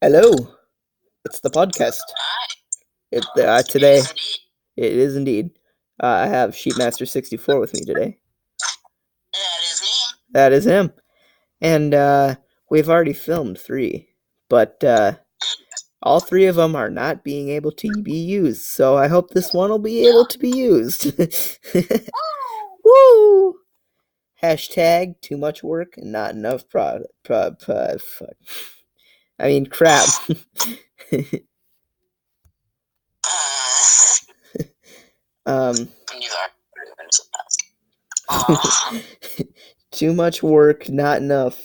Hello, it's the podcast. Today, Yes, indeed. it is indeed. I have Sheepmaster64 with me today. That is me. That is him. And we've already filmed 3, but all 3 of them are not being able to be used, so I hope this one will be able to be used. Woo! Hashtag too much work and not enough product. Fuck. I mean, crap. You are Too much work, not enough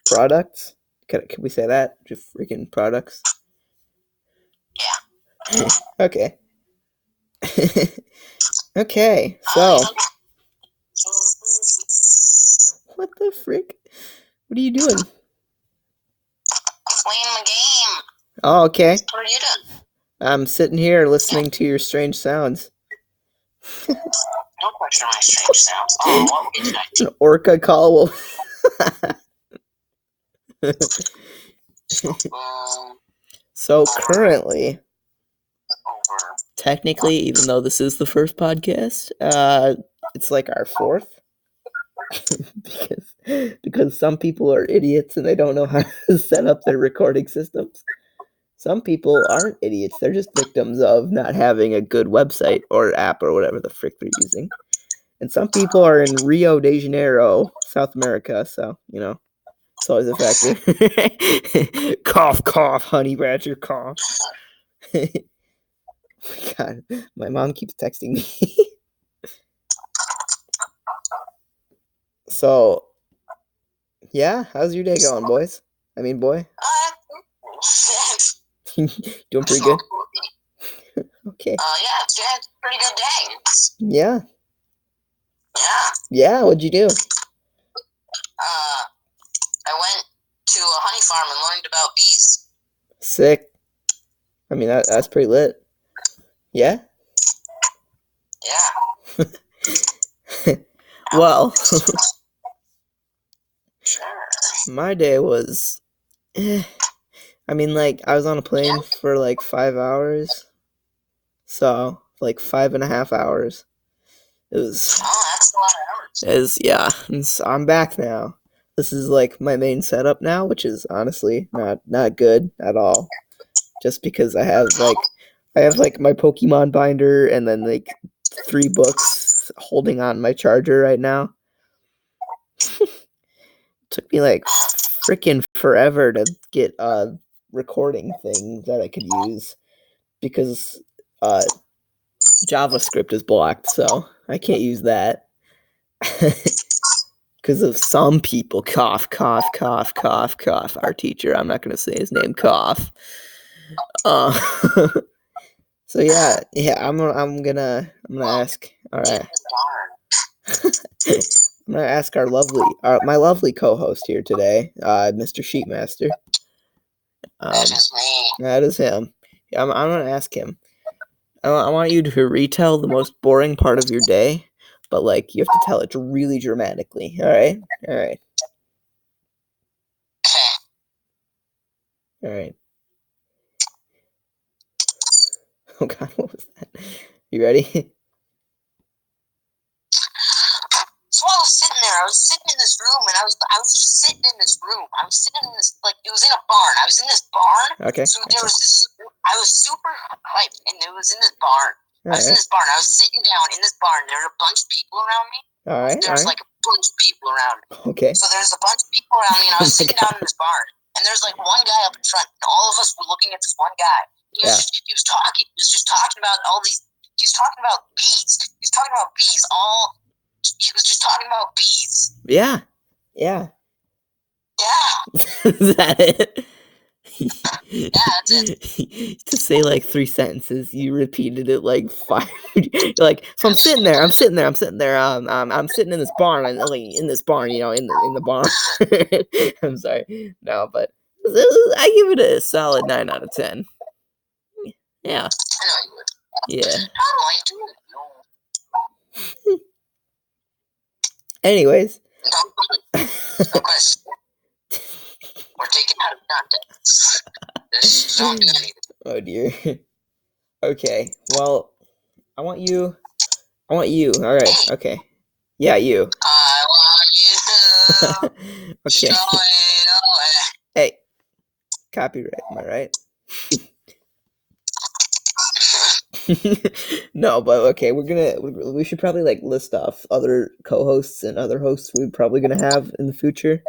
products. Can we say that? Just freaking products. Yeah. Okay. Okay. So, what the frick? What are you doing? I'm playing the game. Oh, okay. What are you doing? I'm sitting here listening to your strange sounds. No question on my strange sounds. Oh, what were you tonight? An orca call. So currently, technically, even though this is the first podcast, it's like our 4th. because some people are idiots and they don't know how to set up their recording systems. Some people aren't idiots. They're just victims of not having a good website or app or whatever the frick they're using. And some people are in Rio de Janeiro, South America, so, it's always a factor. Cough, cough, honey badger, cough. God, my mom keeps texting me. So, yeah, how's your day going, boys? I mean, boy? Doing pretty good? Okay. Yeah, it's a pretty good day. Yeah. Yeah. Yeah, what'd you do? I went to a honey farm and learned about bees. Sick. I mean, that's pretty lit. Yeah? Yeah. Well, Sure. my day was... I mean, like, I was on a plane for like 5 hours. So, like 5.5 hours. It was... Oh, that's a lot of hours. Yeah, and so I'm back now. This is like my main setup now, which is honestly not good at all. Just because I have like my Pokemon binder and then like 3 books holding on my charger right now. Took me like freaking forever to get a recording thing that I could use because JavaScript is blocked, so I can't use that. Because of some people, cough, cough, cough, cough, cough. Our teacher, I'm not going to say his name, cough. So yeah, I'm gonna ask. All right, I'm gonna ask my lovely co-host here today, Mr. Sheepmaster. That is me. That is him. I'm gonna ask him. I want you to retell the most boring part of your day, but like you have to tell it really dramatically. All right. Okay. All right. Oh God, what was that? You ready? So I was sitting there. I was sitting in this room, and I was just sitting in this room. I was sitting in this, like, it was in a barn. I was in this barn. Okay. So there was this. I was super hyped, and it was in this barn. I was in this barn. I was sitting down in this barn. There were a bunch of people around me. All right. There's like a bunch of people around me. Okay. So there's a bunch of people around me, and I was sitting down in this barn. And there's like one guy up in front, and all of us were looking at this one guy. He was talking. He was just talking about all these. He was talking about bees. He was talking about bees. He was just talking about bees. Yeah. Yeah. Yeah. Is that it? Yeah, that's it. To say like 3 sentences, you repeated it like 5. You're like, so I'm sitting there. I'm sitting in this barn. Like in this barn, in the barn. I'm sorry. No, but I give it a solid 9 out of 10. Yeah. I know you would. Yeah. How do I do it? Anyways. No question. We're taking out of context. Just don't do anything. Oh dear. Okay. Well, I want you. All right. Okay. Yeah, you. I want you. Okay. Show it away. Hey, copyright. Am I right? No, but okay. We should probably like list off other co-hosts and other hosts we're probably gonna have in the future.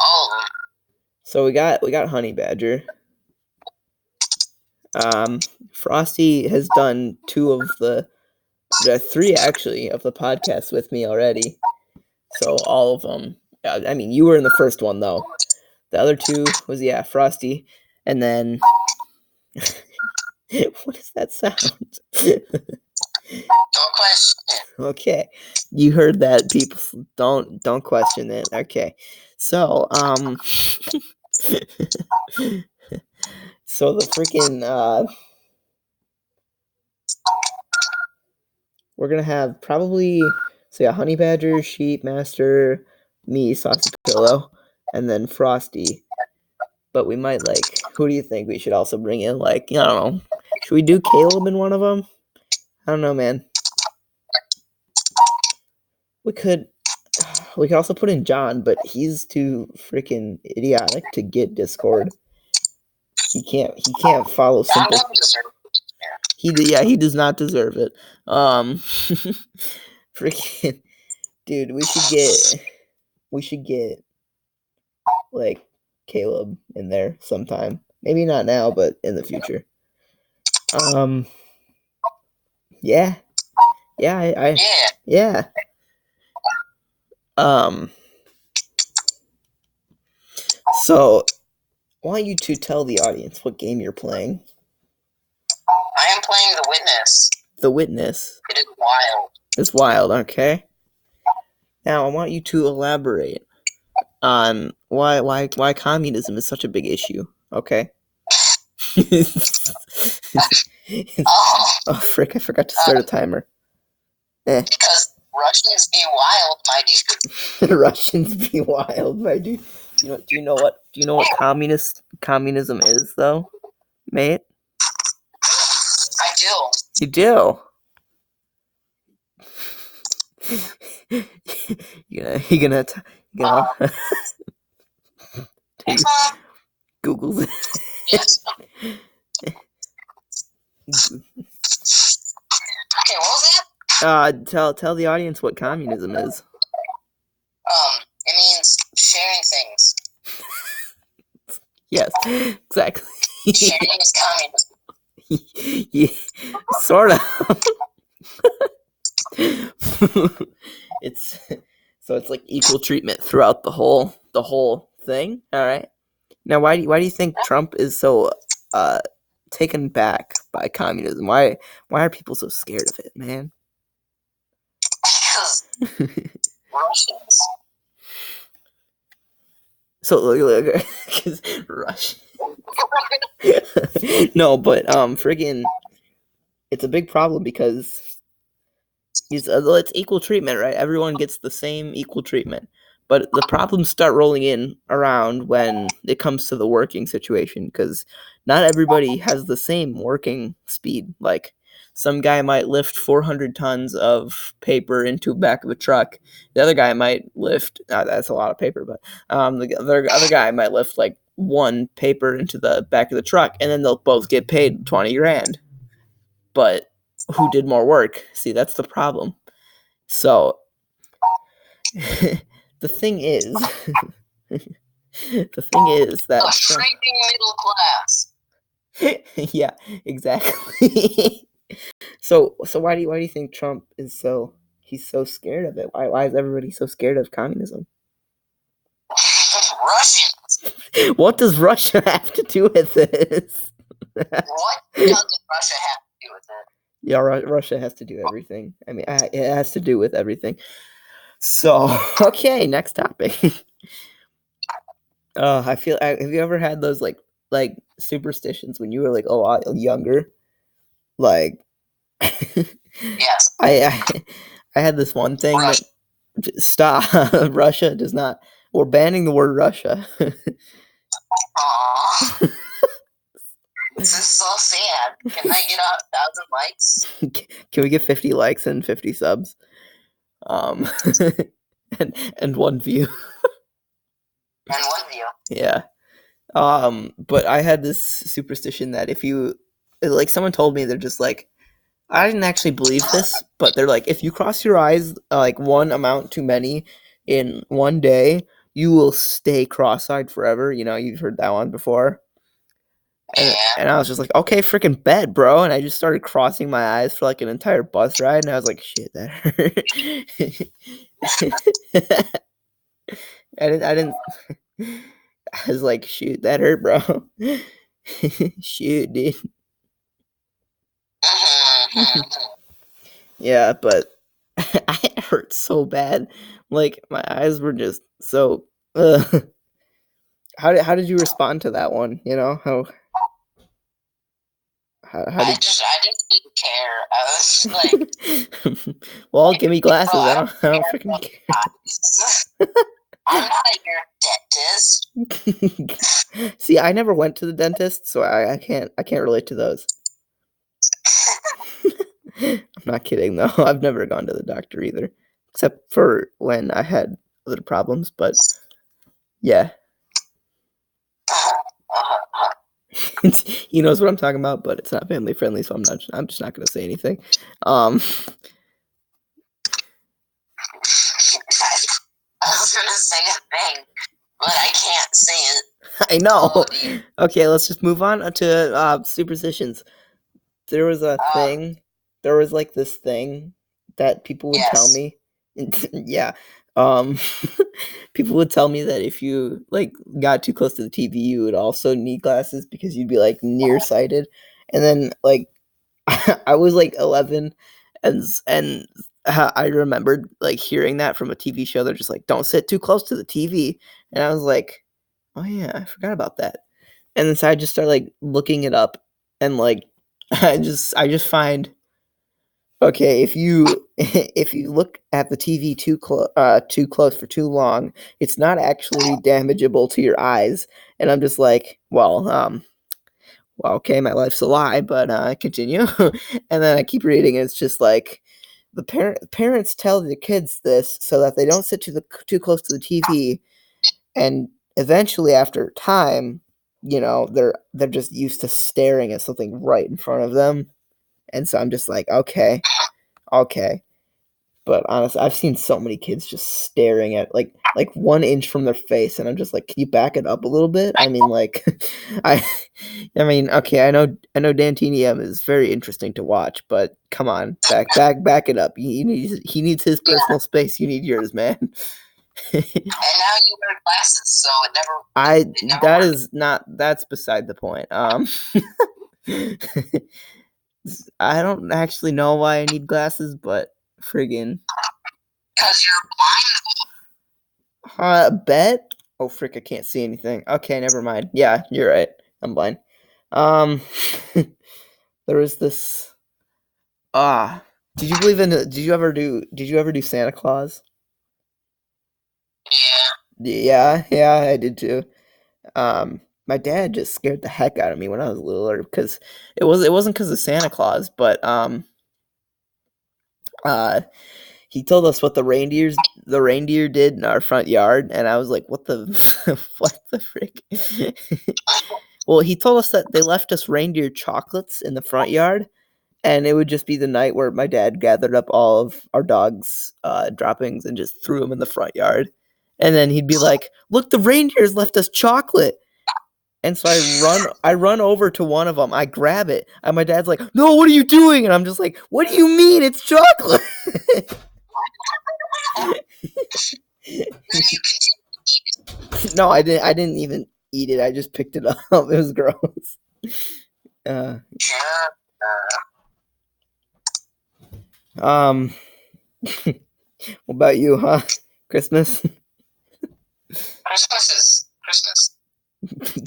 All of them. So we got Honey Badger. Frosty has done three actually of the podcasts with me already. So all of them. I mean, you were in the first one though. The other two was Frosty, and then what is that sound? Don't question it. Okay, you heard that. People don't question it. Okay, so so the freaking we're gonna have probably Honey Badger, Sheep Master, me, Saucy Pillow, and then Frosty. But we might who do you think we should also bring in? I don't know. Should we do Caleb in one of them? I don't know, man. We could also put in John, but he's too freaking idiotic to get Discord. He can't follow simple. He does not deserve it. Freaking dude, we should get like Caleb in there sometime. Maybe not now, but in the future. Yeah. So I want you to tell the audience what game you're playing. I am playing The Witness. The Witness. It is wild. It's wild, okay. Now I want you to elaborate on why communism is such a big issue, okay? Oh frick, I forgot to start a timer. Because Russians be wild, my dude. Russians be wild, my dude. Do you know what communism is though, mate? I do. You do. You're gonna Google it. Yes. Okay, what was that? Tell the audience what communism is. It means sharing things. Yes, exactly. Sharing is communism. Yeah, sort of. It's like equal treatment throughout the whole thing. All right. Now, why do you think Trump is so taken back by communism? Why are people so scared of it, man? Because Russians. So look, because Russian. No, but friggin', it's a big problem because it's equal treatment, right? Everyone gets the same equal treatment. But the problems start rolling in around when it comes to the working situation, because not everybody has the same working speed. Like, some guy might lift 400 tons of paper into the back of a truck. The other guy might lift, that's a lot of paper, but the other guy might lift like one paper into the back of the truck, and then they'll both get paid 20 grand. But who did more work? See, that's the problem. So the thing is that a shrinking middle class. Yeah, exactly. So why do you think Trump is so scared of it? Why is everybody so scared of communism? Russians. What does Russia have to do with this? What does Russia have to do with it? Yeah, Russia has to do everything. I mean, it has to do with everything. So, okay, next topic. Have you ever had those like superstitions when you were like a lot younger? Like, yes. I had this one thing Russia. Stop. Russia does not. We're banning the word Russia. Aww. This is so sad. Can I get 1,000 likes? Can we get 50 likes and 50 subs? And 1 view. And 1 view. Yeah. But I had this superstition that if you, like, someone told me, they're just like, I didn't actually believe this, but they're like, if you cross your eyes like one amount too many in one day, you will stay cross-eyed forever. You know, you've heard that one before. And I was just like, okay, freaking bet, bro. And I just started crossing my eyes for like an entire bus ride, and I was like, shit, that hurt. I didn't. I was like, shoot, that hurt, bro. Shoot, dude. Yeah, but it hurt so bad. Like my eyes were just so. How did you respond to that one? You know how I did? just didn't care. I was like, Well, give me glasses. bro, I I don't freaking care. I'm not a ear dentist. See, I never went to the dentist, so I can't relate to those. I'm not kidding though. I've never gone to the doctor either, except for when I had other problems. But yeah, he knows what I'm talking about, but it's not family friendly, so I'm just not gonna say anything. I was gonna say a thing, but I can't say it. I know. Oh, dear. Okay, let's just move on to superstitions. There was a thing. There was like this thing that people would tell Yes. me. Yeah. Um, people would tell me that if you like got too close to the TV, you would also need glasses because you'd be like nearsighted. And then like I was like 11, and I remembered like hearing that from a TV show. They're just like, don't sit too close to the TV, and I was like, oh yeah, I forgot about that. And then so I just started like looking it up, and like I just find, okay, if you if you look at the TV too close for too long, it's not actually damageable to your eyes. And I'm just like, well, okay, my life's a lie, but continue. And then I keep reading, and it's just like parents tell the kids this so that they don't sit too close to the TV, and eventually, after time, they're just used to staring at something right in front of them. And so I'm just like, okay. But honestly, I've seen so many kids just staring at like 1 inch from their face, and I'm just like, can you back it up a little bit? I mean, like, I, I mean, okay, I know Dantinium is very interesting to watch, but come on, back it up. He needs his personal space. You need yours, man. And now you wear glasses, so it never That worked. is not. That's beside the point. I don't actually know why I need glasses, but friggin'. Because you're Bet? Oh, frick, I can't see anything. Okay, never mind. Yeah, you're right. I'm blind. Um, there was this. Did you believe in? Did you ever do Santa Claus? Yeah, I did too. My dad just scared the heck out of me when I was littler because it wasn't because of Santa Claus, but uh, he told us what the reindeer did in our front yard, and I was like, what the what the frick? Well, he told us that they left us reindeer chocolates in the front yard, and it would just be the night where my dad gathered up all of our dog's droppings and just threw them in the front yard. And then he'd be like, "Look, the reindeers left us chocolate." And so I run over to one of them. I grab it, and my dad's like, "No, what are you doing?" And I'm just like, "What do you mean? It's chocolate." then you continue. No, I didn't even eat it. I just picked it up. It was gross. Uh, um, what about you, huh? Christmas? Christmas is Christmas.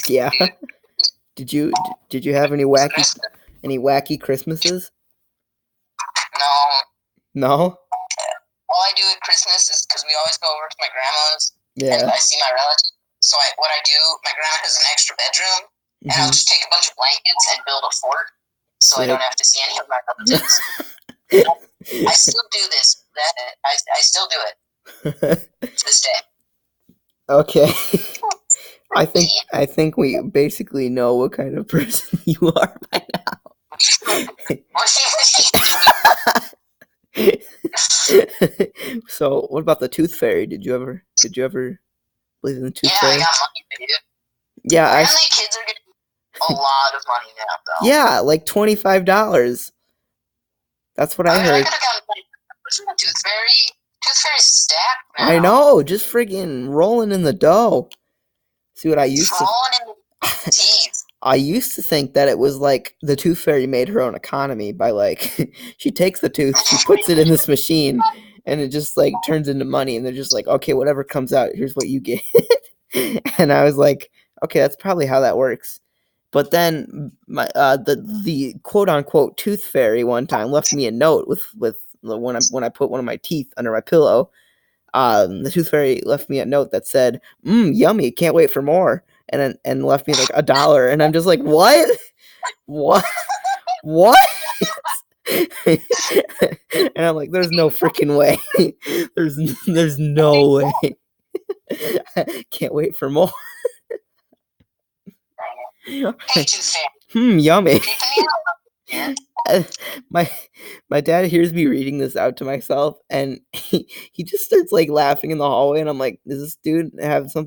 Yeah. Did you have any wacky Christmases? No. No? All I do at Christmas is because we always go over to my grandma's and Yeah. I see my relatives. So what I do, my grandma has an extra bedroom, and I'll just take a bunch of blankets and build a fort, so I don't have to see any of my relatives. I still do this. I still do it to this day. Okay. I think we basically know what kind of person you are by now. So, what about the Tooth Fairy? Did you ever believe in the Tooth Fairy? Yeah, I got money, dude. Yeah, apparently kids are getting a lot of money now, though. Yeah, like $25. That's what I heard. I could have gotten money from the Tooth Fairy. Tooth Fairy's stacked now. I know, just friggin' rolling in the dough. See what I used to. Rolling in the teeth. I used to think that it was like the Tooth Fairy made her own economy by like she takes the tooth, she puts it in this machine, and it just like turns into money, and they're just like, okay, whatever comes out, here's what you get. And I was like, okay, that's probably how that works. But then my the quote unquote Tooth Fairy one time left me a note with when I put one of my teeth under my pillow. The Tooth Fairy left me a note that said, yummy, can't wait for more. And left me like $1. And I'm just like, what? What? And I'm like, there's no freaking way. There's no way. Can't wait for more. Yummy. My dad hears me reading this out to myself, and he just starts like laughing in the hallway, and I'm like, does this dude have some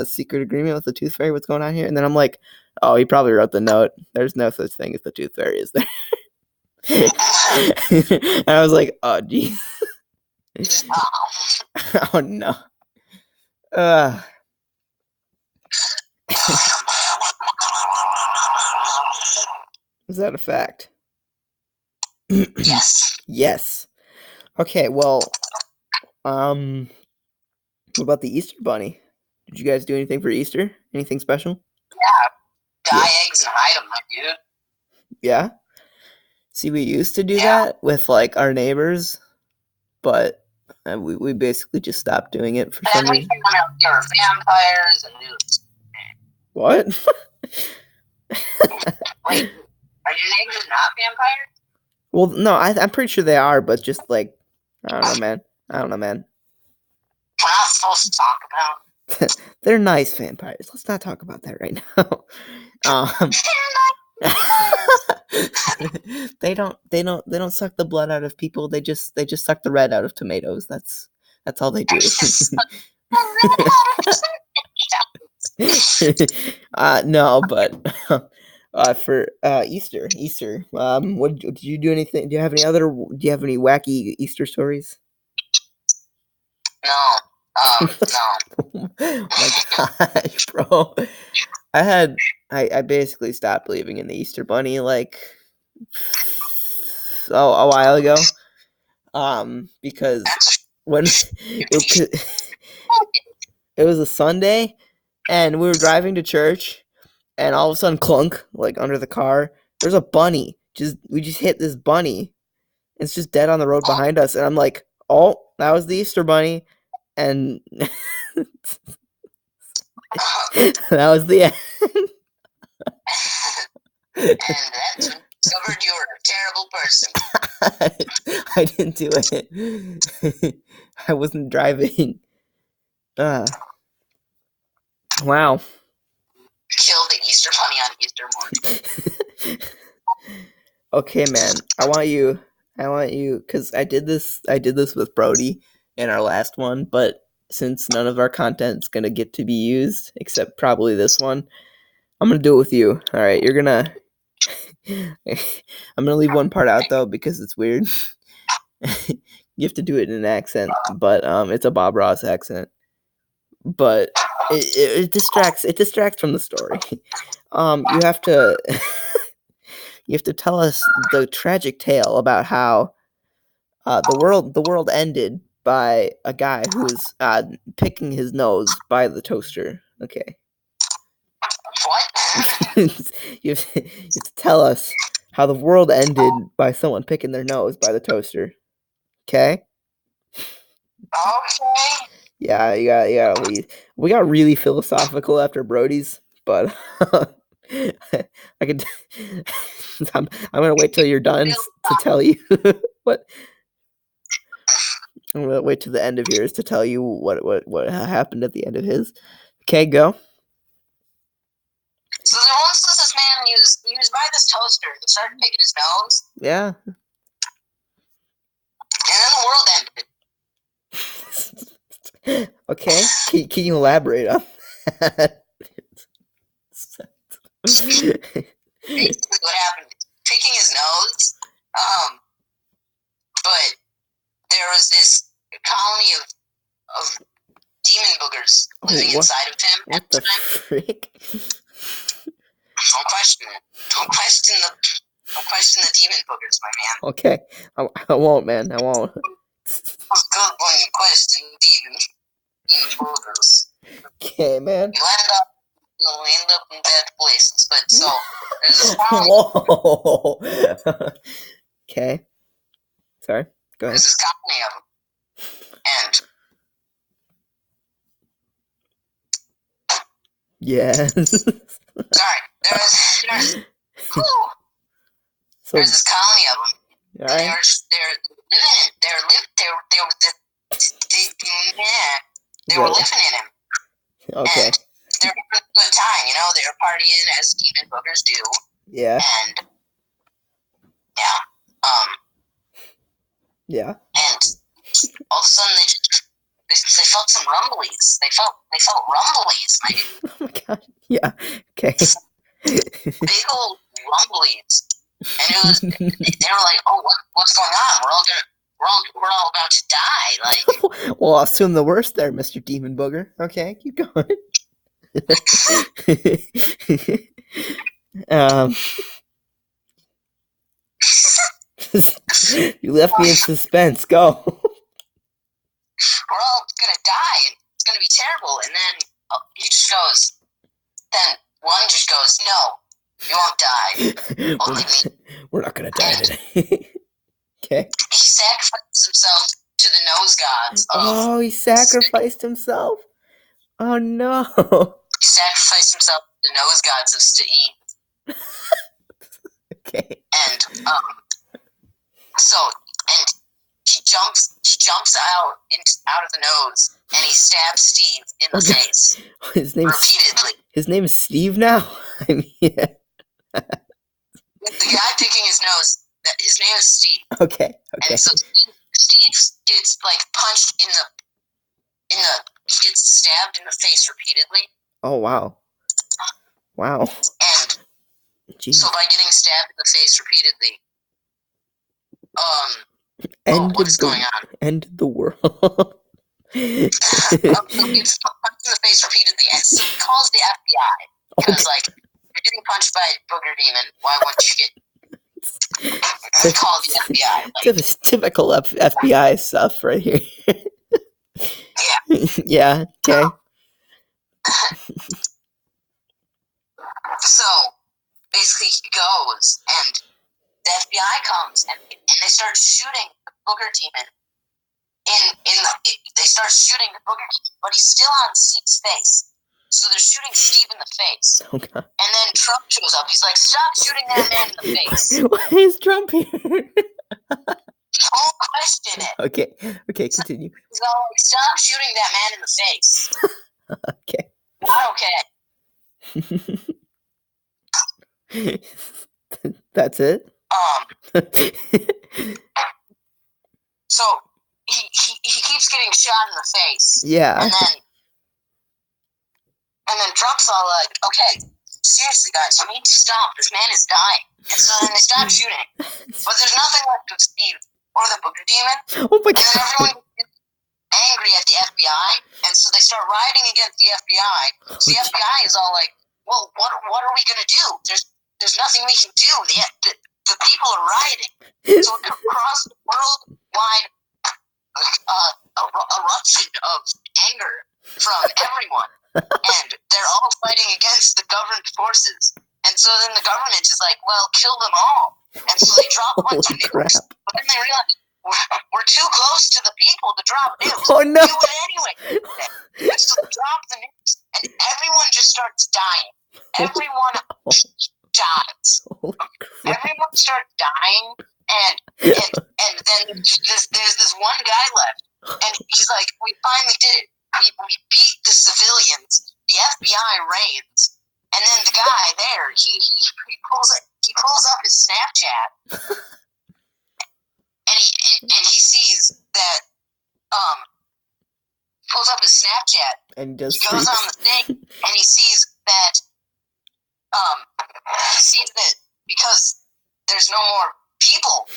secret agreement with the Tooth Fairy? What's going on here? And then I'm like, oh, he probably wrote the note. There's no such thing as the Tooth Fairy, is there? And I was like, oh geez. Oh no. Is that a fact? Yes. Yes. Okay, well, what about the Easter Bunny? Did you guys do anything for Easter? Anything special? Yeah. Dye eggs and hide them, my dude. Yeah? See, we used to do that with, like, our neighbors, but we basically just stopped doing it for some reason. And we found out there were vampires and news. What? Wait, are your neighbors not vampires? Well, no, I'm pretty sure they are, but just, like, I don't know, man. We're not supposed to talk about. They're nice vampires. Let's not talk about that right now. They don't suck the blood out of people. They just suck the red out of tomatoes. That's all they do. No, but for Easter, what did you do? Anything? Do you have any wacky Easter stories? No. No. Oh my gosh, bro. I basically stopped believing in the Easter Bunny like a while ago. Because when it was a Sunday and we were driving to church, and all of a sudden, clunk, like under the car, there's a bunny. We just hit this bunny. It's just dead on the road behind us, and I'm like, oh, that was the Easter Bunny. And that was the end. And that's when I discovered you were a terrible person. I didn't do it. I wasn't driving. Wow. Killed the Easter Bunny on Easter morning. Okay, man. I want you, because I did this with Brody in our last one, but since none of our content's gonna get to be used, except probably this one, I'm gonna do it with you. All right, you're gonna. I'm gonna leave one part out though because it's weird. You have to do it in an accent, but it's a Bob Ross accent. But it distracts. It distracts from the story. You have to. You have to tell us the tragic tale about how the world ended by a guy who was picking his nose by the toaster. Okay. What? You have to tell us how the world ended by someone picking their nose by the toaster. Okay? Okay. Yeah, you gotta leave. We got really philosophical after Brody's, but I could. I'm gonna wait till you're done to tell you what. I'm gonna wait till the end of yours to tell you what happened at the end of his. Okay, go. So there once was this man, he was by this toaster, and he started picking his nose, Yeah. and then the world ended. Okay. Can you elaborate on that? Basically what happened, picking his nose, but there was this colony of demon boogers living inside of him What at the the time. frick? Don't question it. Don't question the demon boogers, my man. Okay. I won't, man. I won't. It's good when you question demon boogers. Okay, man. You'll end up in bad places. But so there's this colony. Whoa. Okay. Sorry. Go ahead. There's this colony of them, and yes. sorry, there's this colony of them. All right. They were living in him. Okay. And they were having a good time, you know. They were partying as demon boogers do. Yeah. And yeah, Yeah. and all of a sudden they felt some rumblies. They felt rumblies. Like, Oh my god. Yeah. Okay. big old rumblies. And it was, they were like, "Oh, what's going on? We're all about to die." Like, well, I'll assume the worst there, Mr. Demon Booger. Okay, keep going. You left me in suspense. Go. we're all gonna die, and it's gonna be terrible. And then he just goes. Then one just goes, "No, you won't die. Only me." We're not gonna die today. Okay. He sacrificed himself to the nose gods. Oh, he sacrificed himself. Oh no. He sacrificed himself to the nose gods of Steam. Okay. And he jumps out of the nose, and he stabs Steve in the face repeatedly. His name is Steve now. I mean, yeah. The guy picking his nose, his name is Steve. Okay. And so Steve gets like punched in the he gets stabbed in the face repeatedly. Oh wow. Wow. And Jeez. so by getting stabbed in the face repeatedly, what is going on? End the world. He gets punched in the face repeatedly, and so he calls the FBI. Because, like, you're getting punched by a booger demon, why wouldn't you call the FBI? Like, typical FBI stuff right here. Yeah. Yeah, okay. So, basically, he goes, and the FBI comes, and they start shooting the booger demon. They start shooting the booger demon, but he's still on Steve's face. So they're shooting Steve in the face. Oh, God. And then Trump shows up. He's like, "Stop shooting that man in the face." Why is Trump here? Don't question it. Okay, continue. He's all like, "Stop shooting that man in the face." Okay. Okay. That's it? So he keeps getting shot in the face. Yeah. And then Trump's all like, "Okay, seriously, guys, you need to stop. This man is dying." And so then they stop shooting. But there's nothing left of Steve or the booger demon. Oh my God. And then everyone gets angry at the FBI, and so they start rioting against the FBI. So the FBI is all like, "Well, what are we gonna do? There's nothing we can do. The people are rioting." So across the worldwide eruption of anger from everyone, and they're all fighting against the government forces. And so then the government is like, "Well, kill them all." And so they drop a bunch of nukes. But then they realize, we're too close to the people to drop nukes. Oh no! Do it anyway. So drop the nukes, and everyone just starts dying. Everyone dies. Everyone starts dying, and then there's this one guy left, and he's like, "We finally did it. We beat the civilians. The FBI reigns." And then the guy there, he pulls up his Snapchat, and he sees that pulls up his Snapchat, and just he goes on the thing, and he sees that because there's no more people,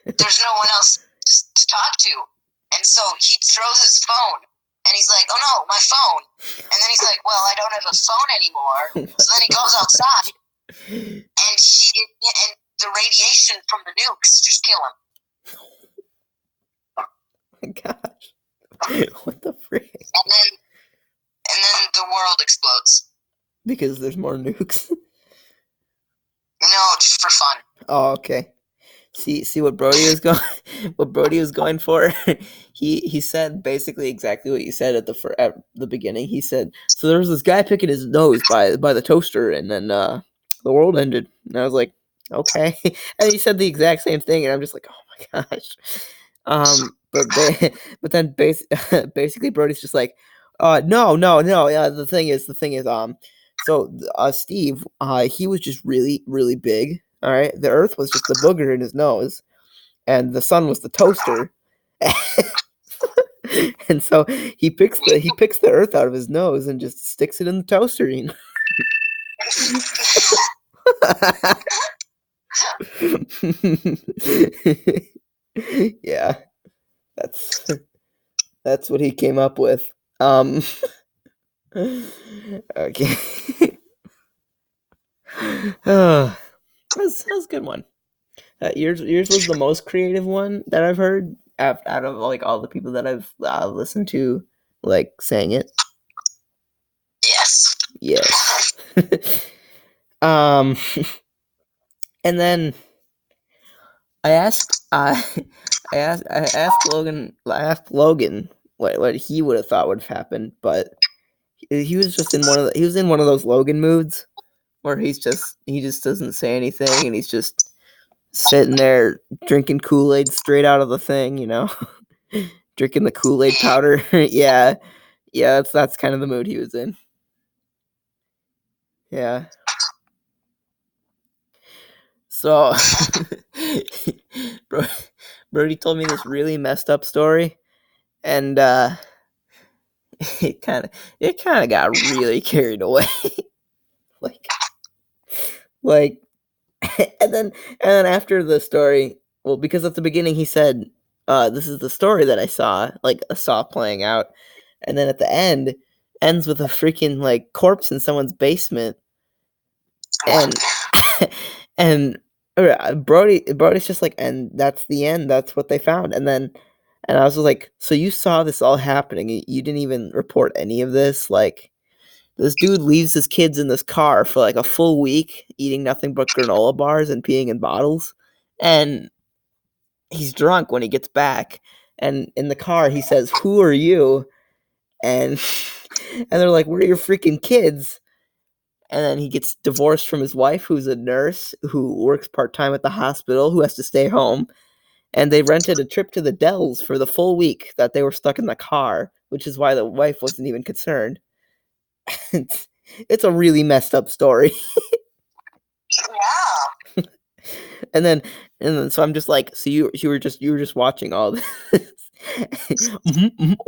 there's no one else to talk to, and so he throws his phone, and he's like, "Oh no, my phone!" And then he's like, "Well, I don't have a phone anymore." So then he goes outside, and the radiation from the nukes just kill him. Oh my gosh. What the frick? And then the world explodes. Because there's more nukes? No, just for fun. Oh, okay. See what Brody was going for? He said basically exactly what you said at the beginning. He said, so there was this guy picking his nose by the toaster, and then the world ended. And I was like, okay. And he said the exact same thing, and I'm just like, oh my gosh. But then basically Brody's just like, no. Yeah, the thing is, so Steve, he was just really, really big. All right, the Earth was just the booger in his nose, and the sun was the toaster. And so he picks the Earth out of his nose and just sticks it in the toaster. You know? Yeah, that's what he came up with. Okay. That was a good one. Yours was the most creative one that I've heard out of like all the people that I've listened to, like saying it. Yes. And then I asked Logan what he would have thought would have happened, but he was just in one of those Logan moods where he just doesn't say anything, and he's just sitting there drinking Kool-Aid straight out of the thing, you know, drinking the Kool-Aid powder. Yeah, that's kind of the mood he was in. Yeah. So, Brody told me this really messed up story, and it kind of got really carried away. like, and then after the story, well, because at the beginning he said, "This is the story that I saw playing out," and then at the end ends with a freaking like corpse in someone's basement, and and Brody's just like, and that's the end. That's what they found, and I was just like, so you saw this all happening, you didn't even report any of this, like. This dude leaves his kids in this car for like a full week, eating nothing but granola bars and peeing in bottles. And he's drunk when he gets back. And in the car, he says, "Who are you?" And they're like, "We're your freaking kids." And then he gets divorced from his wife, who's a nurse, who works part-time at the hospital, who has to stay home. And they rented a trip to the Dells for the full week that they were stuck in the car, which is why the wife wasn't even concerned. It's a really messed up story. Yeah. and then so I'm just like, so you were just watching all this.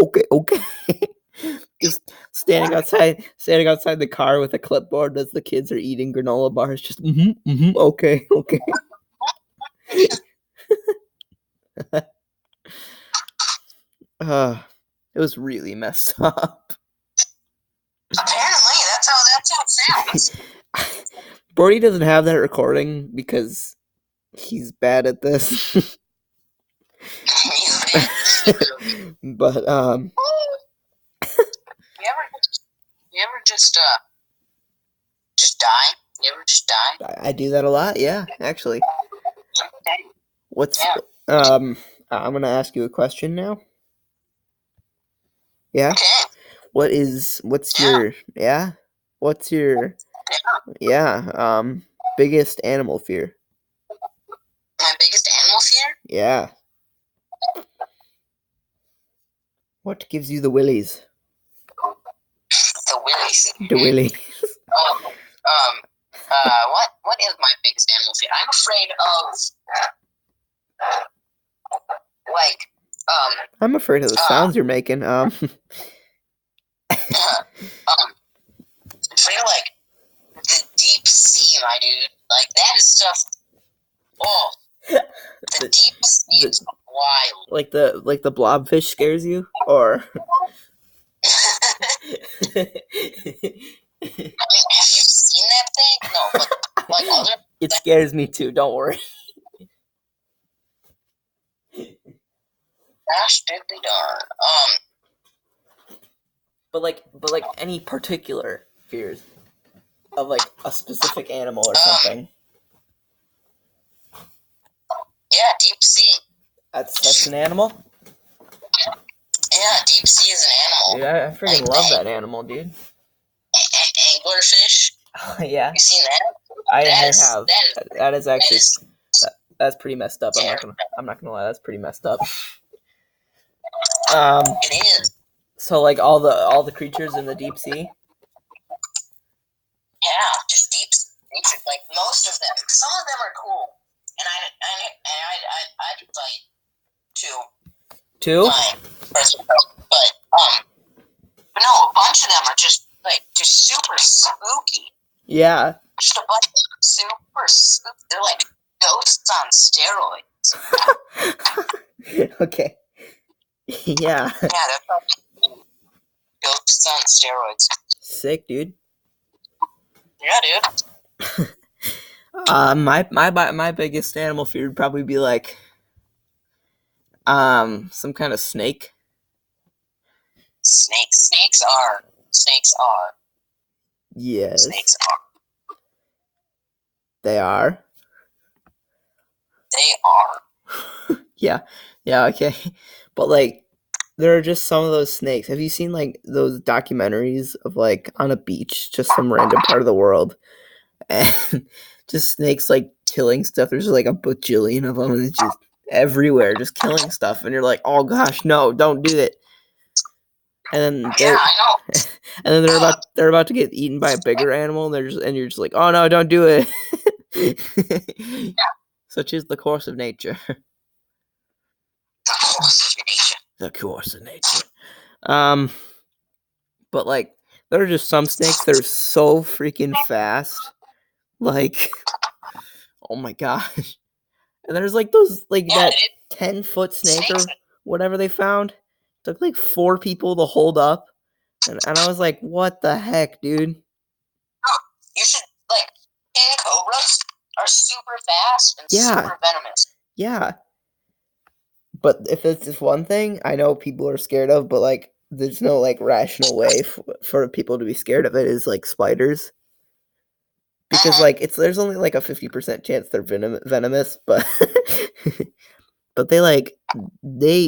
Okay. Just standing outside the car with a clipboard as the kids are eating granola bars. Just okay. It was really messed up. Apparently, that's how it sounds. Brody doesn't have that recording because he's bad at this. But you ever just die? You ever just die? I do that a lot, yeah, actually. What's I'm gonna ask you a question now. Yeah. Okay. What's your What's your biggest animal fear? My biggest animal fear? Yeah. What gives you the willies? The willies. The willies. What is my biggest animal fear? I'm afraid of I'm afraid of the sounds you're making. I'm afraid of the deep sea, my dude. Like that is stuff. Oh, the deep sea is wild. Like the blobfish scares you, or? I mean, have you seen that thing? No, but like other. It scares me too. Don't worry. Gosh, diddly darn. But like any particular fears of like a specific animal or something. Yeah, deep sea. That's an animal? Yeah, deep sea is an animal. Dude, I freaking love that animal, dude. Anglerfish. Yeah. You seen that? I have. That is actually that's pretty messed up. Yeah. I'm not gonna lie, that's pretty messed up. It is. So like all the creatures in the deep sea. Yeah, just deep like most of them. Some of them are cool, and I'd like Two? But no, a bunch of them are just super spooky. Yeah. Just a bunch of them super spooky. They're like ghosts on steroids. Okay. Yeah. Yeah, they're ghosts on steroids. Sick, dude. Yeah, dude. My biggest animal fear would probably be like some kind of snake. Snakes are. Yes. Snakes are. They are. Yeah, okay. But like there are just some of those snakes. Have you seen like those documentaries of like on a beach, just some random part of the world, and just snakes like killing stuff? There's like a bajillion of them, and it's just everywhere, just killing stuff, and you're like, oh gosh, no, don't do it. And then I know. And then they're about to get eaten by a bigger animal, and you're just like, oh no, don't do it. Such is the course of nature. The course of nature. But like there are just some snakes that are so freaking fast. Like, oh my gosh. And there's like those that 10-foot snake or whatever they found. It took like 4 people to hold up. And I was like, what the heck, dude? You should king cobras are super fast and super venomous. Yeah. But if it's just one thing I know people are scared of, but like there's no like rational way for people to be scared of it, is like spiders. Because like there's only like a 50% chance they're venomous, but but they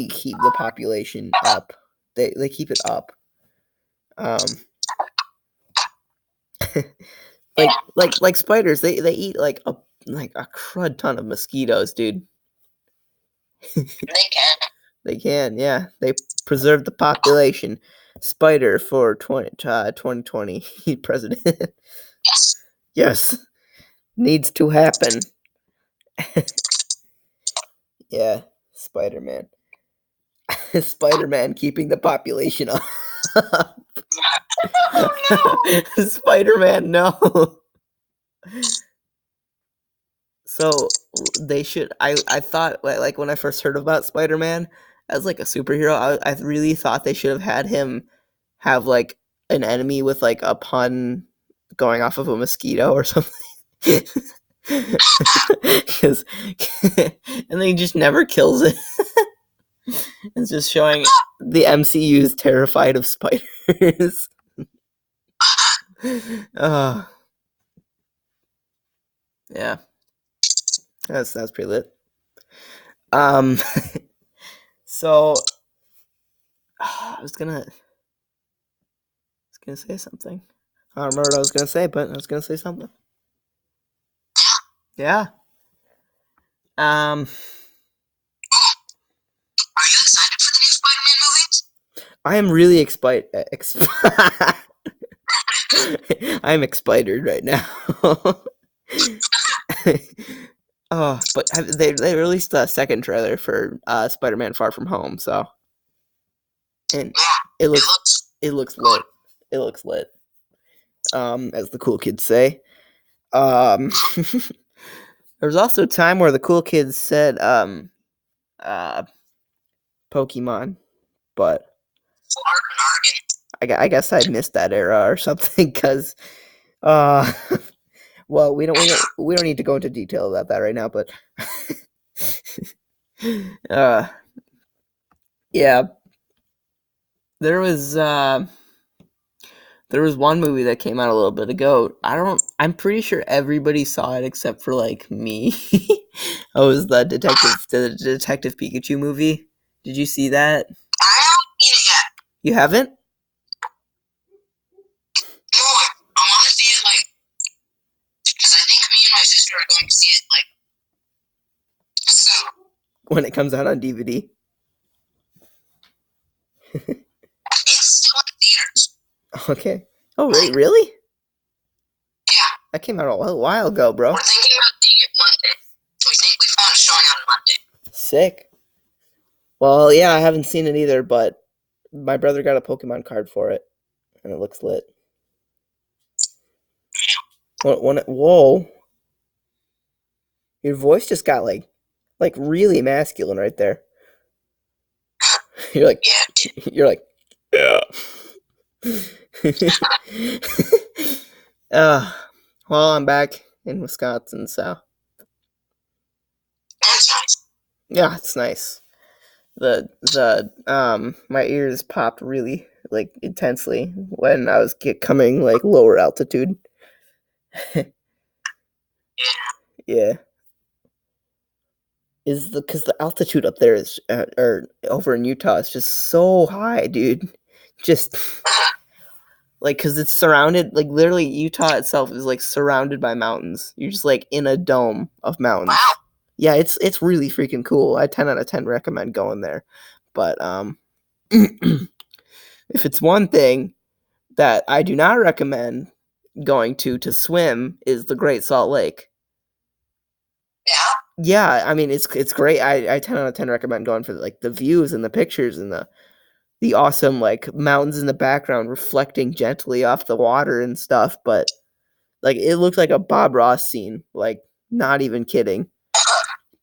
keep the population up. They keep it up. Like spiders, they eat like a crud ton of mosquitoes, dude. They can, yeah. They preserve the population. Spider for 2020 president. Yes. Needs to happen. Yeah, Spider-Man. Spider-Man keeping the population up. Oh, no. Spider-Man, no. So they should. I thought like when I first heard about Spider-Man as like a superhero, I really thought they should have had him have like an enemy with like a pun going off of a mosquito or something. Because and then he just never kills it. It's just showing the MCU is terrified of spiders. Yeah, that's pretty lit. So I was gonna say something. I don't remember what I was gonna say, but I was gonna say something. Yeah. Are you excited for the new Spider-Man movies? I am really I'm excited right now. Oh, but they released a second trailer for Spider-Man: Far From Home, so and Yeah, it looks lit. It looks lit. As the cool kids say. There was also a time where the cool kids said uh Pokemon, but I guess I missed that era or something because uh well we don't need to go into detail about that right now, but uh yeah, there was there was one movie that came out a little bit ago. I'm pretty sure everybody saw it except for like me. It was the Detective Pikachu movie. Did you see that? I haven't seen it yet. You haven't? No, I want to see it because I think me and my sister are going to see it soon. When it comes out on DVD? It's still in theaters. Okay. Oh, really? Yeah. That came out a while ago, bro. We're thinking about seeing it Monday. We think we found a showing on Monday. Sick. Well, yeah, I haven't seen it either, but my brother got a Pokemon card for it, and it looks lit. Whoa. Your voice just got like really masculine right there. You're like, yeah. Well, I'm back in Wisconsin, so That's nice. yeah, it's nice. The my ears popped really like intensely when I was coming like lower altitude. Yeah, is because the altitude up there is or over in Utah is just so high, dude. Just like because it's surrounded, like literally Utah itself is like surrounded by mountains. You're just like in a dome of mountains. Wow. Yeah, it's really freaking cool. I 10 out of 10 recommend going there. But if it's one thing that I do not recommend going to swim is the Great Salt Lake. Yeah. Yeah, I mean it's great. I 10 out of 10 recommend going for like the views and the pictures and the awesome like mountains in the background reflecting gently off the water and stuff, but like it looks like a Bob Ross scene, like not even kidding.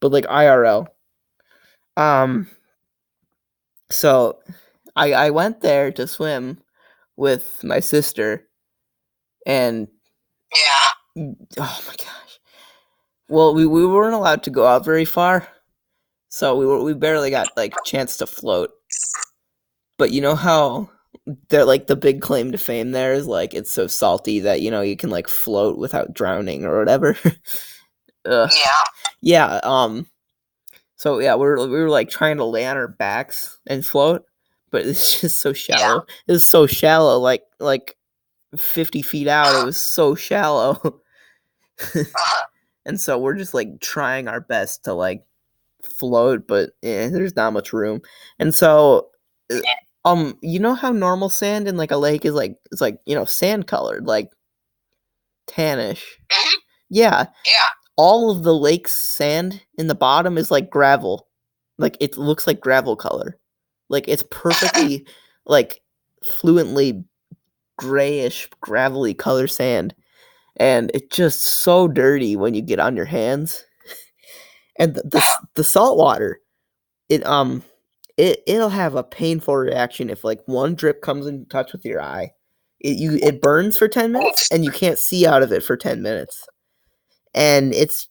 But like IRL. So I went there to swim with my sister and Yeah. oh my gosh. Well, we weren't allowed to go out very far. So we barely got like chance to float. But you know how they're like the big claim to fame there is like it's so salty that you can like float without drowning or whatever. Yeah. Yeah, so yeah, we were like trying to lay on our backs and float, but it's just so shallow. Yeah. It was so shallow, like 50 feet out. It was so shallow. And so we're just like trying our best to like float, but there's not much room. And so you know how normal sand in like a lake is like it's like, sand colored, like tannish. Mhm. Yeah. Yeah. All of the lake's sand in the bottom is like gravel. Like it looks like gravel color. Like it's perfectly like fluently grayish gravelly color sand. And it's just so dirty when you get on your hands. And the salt water, it'll have a painful reaction if like one drip comes in touch with your eye. It burns for 10 minutes and you can't see out of it for 10 minutes. And it's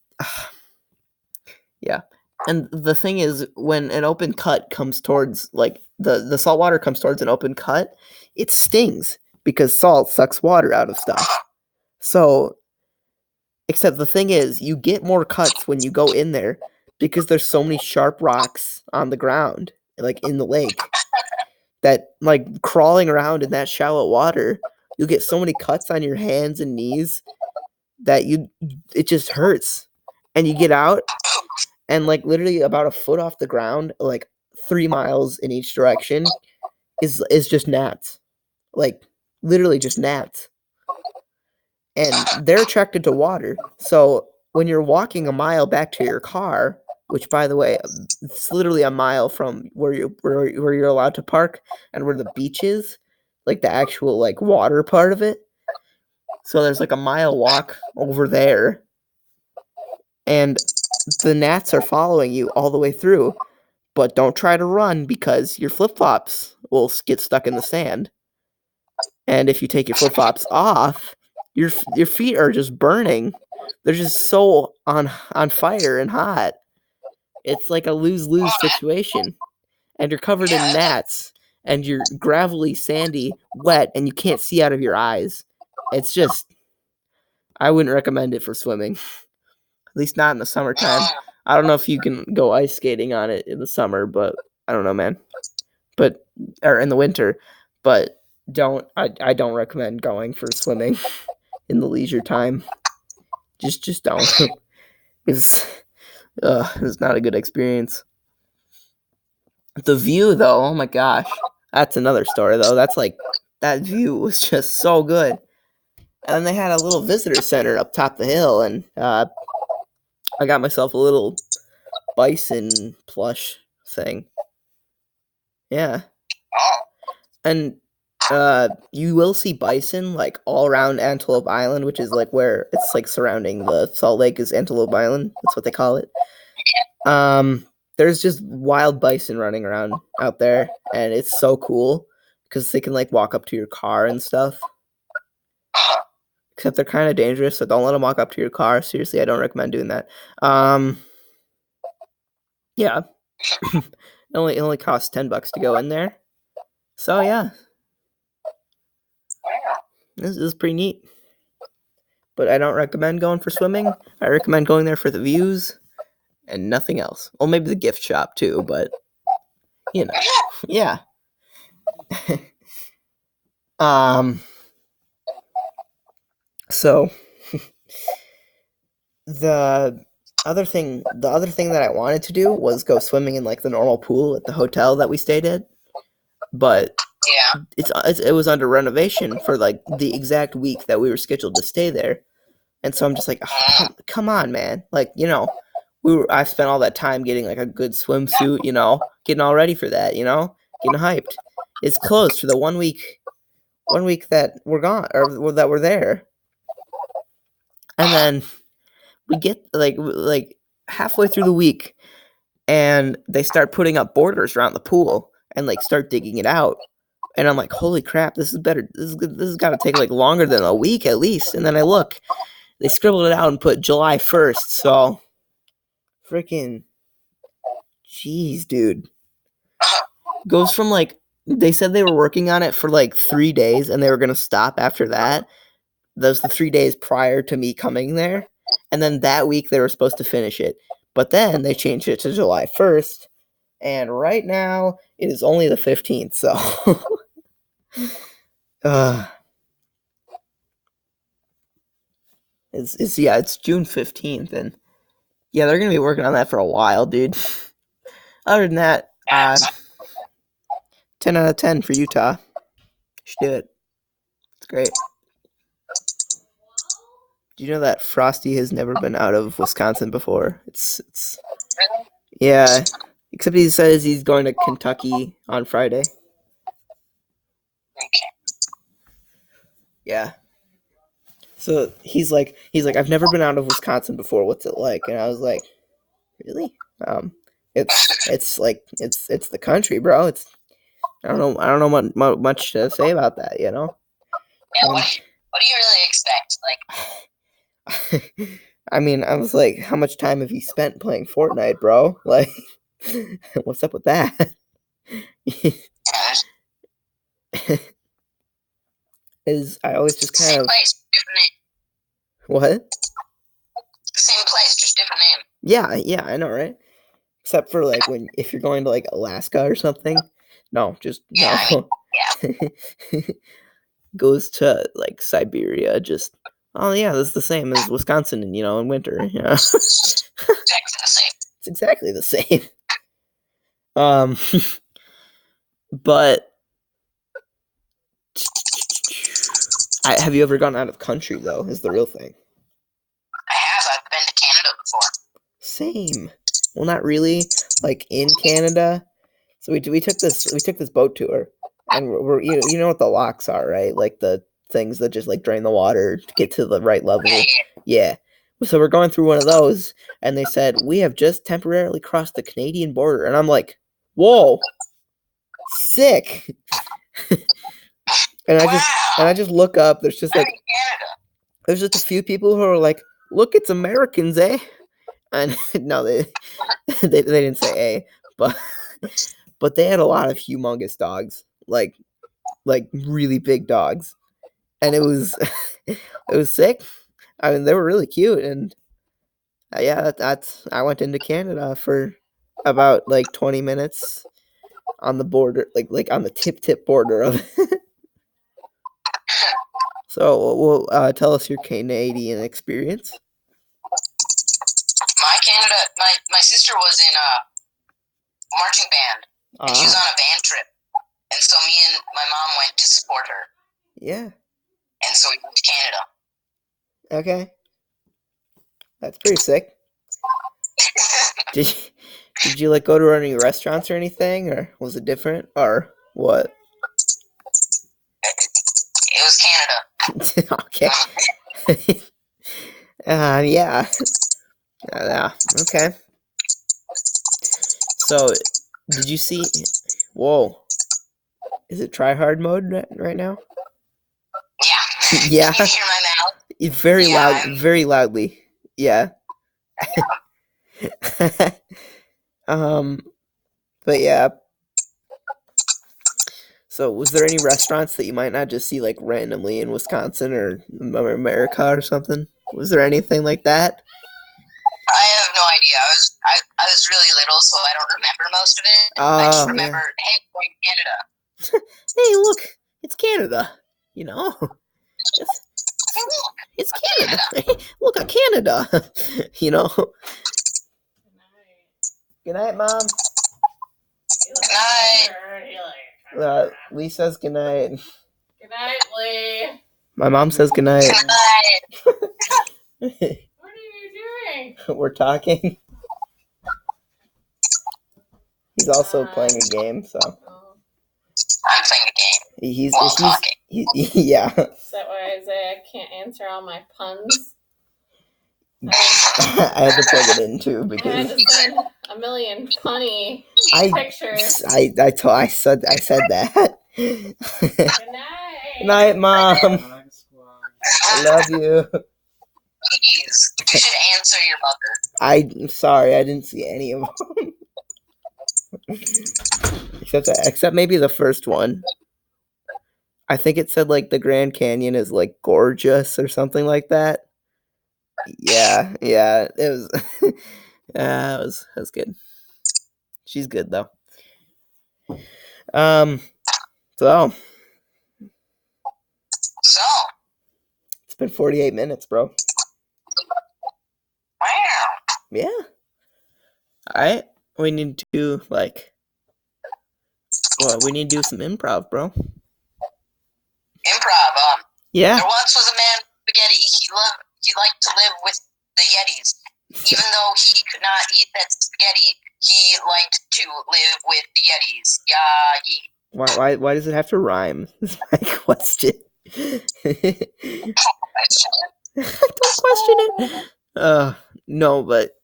yeah. And the thing is when an open cut comes towards like the salt water comes towards an open cut, it stings because salt sucks water out of stuff. So except the thing is you get more cuts when you go in there because there's so many sharp rocks on the ground like in the lake, that like crawling around in that shallow water, you'll get so many cuts on your hands and knees that it just hurts. And you get out and like literally about a foot off the ground, like 3 miles in each direction is just gnats. Like literally just gnats. And they're attracted to water. So when you're walking a mile back to your car, which by the way, it's literally a mile from where you're allowed to park and where the beach is, like the actual like water part of it. So there's like a mile walk over there, and the gnats are following you all the way through. But don't try to run because your flip flops will get stuck in the sand. And if you take your flip flops off, your feet are just burning. They're just so on fire and hot. It's like a lose-lose situation. And you're covered in gnats and you're gravelly, sandy, wet, and you can't see out of your eyes. It's just I wouldn't recommend it for swimming. At least not in the summertime. I don't know if you can go ice skating on it in the summer, but I don't know, man. But or in the winter, but I don't recommend going for swimming in the leisure time. Just don't. it's it's not a good experience. The view though, oh my gosh. That's another story though. That's like that view was just so good. And then they had a little visitor center up top the hill, and I got myself a little bison plush thing. Yeah. And you will see bison like all around Antelope Island, which is like where it's like surrounding the Salt Lake is Antelope Island. That's what they call it. There's just wild bison running around out there, and it's so cool because they can like walk up to your car and stuff. Except they're kind of dangerous, so don't let them walk up to your car. Seriously, I don't recommend doing that. Yeah, it only costs $10 to go in there. So yeah, this is pretty neat. But I don't recommend going for swimming. I recommend going there for the views and nothing else. Well, maybe the gift shop too, but you know, yeah. So the other thing that I wanted to do was go swimming in like the normal pool at the hotel that we stayed at, but Yeah. it was under renovation for like the exact week that we were scheduled to stay there, and so I'm just like, oh, come on, man, like I spent all that time getting like a good swimsuit, getting all ready for that, getting hyped. It's closed for the 1 week that we're gone or that we're there, and then we get like halfway through the week, and they start putting up borders around the pool and like start digging it out. And I'm like, holy crap, this is better. This has got to take like longer than a week at least. And then I look, they scribbled it out and put July 1st. So freaking jeez, dude. Goes from like, they said they were working on it for like 3 days and they were going to stop after that. Those the 3 days prior to me coming there. And then that week they were supposed to finish it. But then they changed it to July 1st. And right now it is only the 15th. So it's June 15th, and yeah, they're gonna be working on that for a while, dude. Other than that, 10 out of 10 for Utah. You should do it. It's great. Do you know that Frosty has never been out of Wisconsin before? It's Really? yeah. Except he says he's going to Kentucky on Friday. Okay. Yeah. So he's like, I've never been out of Wisconsin before. What's it like? And I was like, really? It's like it's the country, bro. It's I don't know much to say about that, Yeah. What do you really expect? Like, I mean, I was like, how much time have you spent playing Fortnite, bro? Like, what's up with that? Is I always just kind same of place, different name. what? Same place, just different name. Yeah, I know, right? except for like if you're going to like Alaska or something. No, just Yeah, I no. mean, yeah. Goes to like Siberia. Just oh yeah, that's the same as Wisconsin, in winter. Yeah, Exactly the same. it's exactly the same. Um, but have you ever gone out of country though? Is the real thing. I have. I've been to Canada before. Same. Well, not really. Like in Canada. So we took this boat tour, and we're you know what the locks are, right? Like the things that just like drain the water to get to the right level. Yeah. So we're going through one of those, and they said we have just temporarily crossed the Canadian border, and I'm like, whoa, sick. and I just look up. There's just like there's just a few people who are like, look, it's Americans, eh? And no, they didn't say a, but they had a lot of humongous dogs, like really big dogs, and it was it was sick. I mean, they were really cute, and yeah, that's I went into Canada for about like 20 minutes on the border, like on the tip border of it. So, well, tell us your Canadian experience. My sister was in a marching band, and she was on a band trip, and so me and my mom went to support her. Yeah. And so we went to Canada. Okay. That's pretty sick. Did you like go to any restaurants or anything, or was it different, or what? It was Canada. Okay. Yeah. Yeah. Okay. So, did you see? Whoa. Is it try hard mode right now? Yeah. Yeah. Can you hear my mouth? Very loud, very loudly. Yeah. But yeah. So, was there any restaurants that you might not just see like randomly in Wisconsin or America or something? Was there anything like that? I have no idea. I was really little, so I don't remember most of it. I just remember, hey, we're going to Canada. Hey, look, it's Canada. It's Canada. Look at Canada. Good night, Mom. Good night. Lee says good night. Good night, Lee. My mom says good night. Good night. What are you doing? We're talking. He's also playing a game, so. I'm playing a game. He's talking. Yeah. Is that why Isaiah can't answer all my puns? I had to plug it in too because I had to send a million funny pictures. I said that. Good night. Good night, Mom. I love you. Please, you should answer your mother. I'm sorry, I didn't see any of them. Except maybe the first one. I think it said like the Grand Canyon is like gorgeous or something like that. Yeah, it was. Yeah, it was good. She's good though. So it's been 48 minutes, bro. Wow. Yeah. All right. We need to we need to do some improv, bro. Improv. Yeah. There once was a man with spaghetti. He liked to live with the Yetis. Even though he could not eat that spaghetti, he liked to live with the Yetis. Yeah. Why does it have to rhyme? Is my question. Don't question it. No, but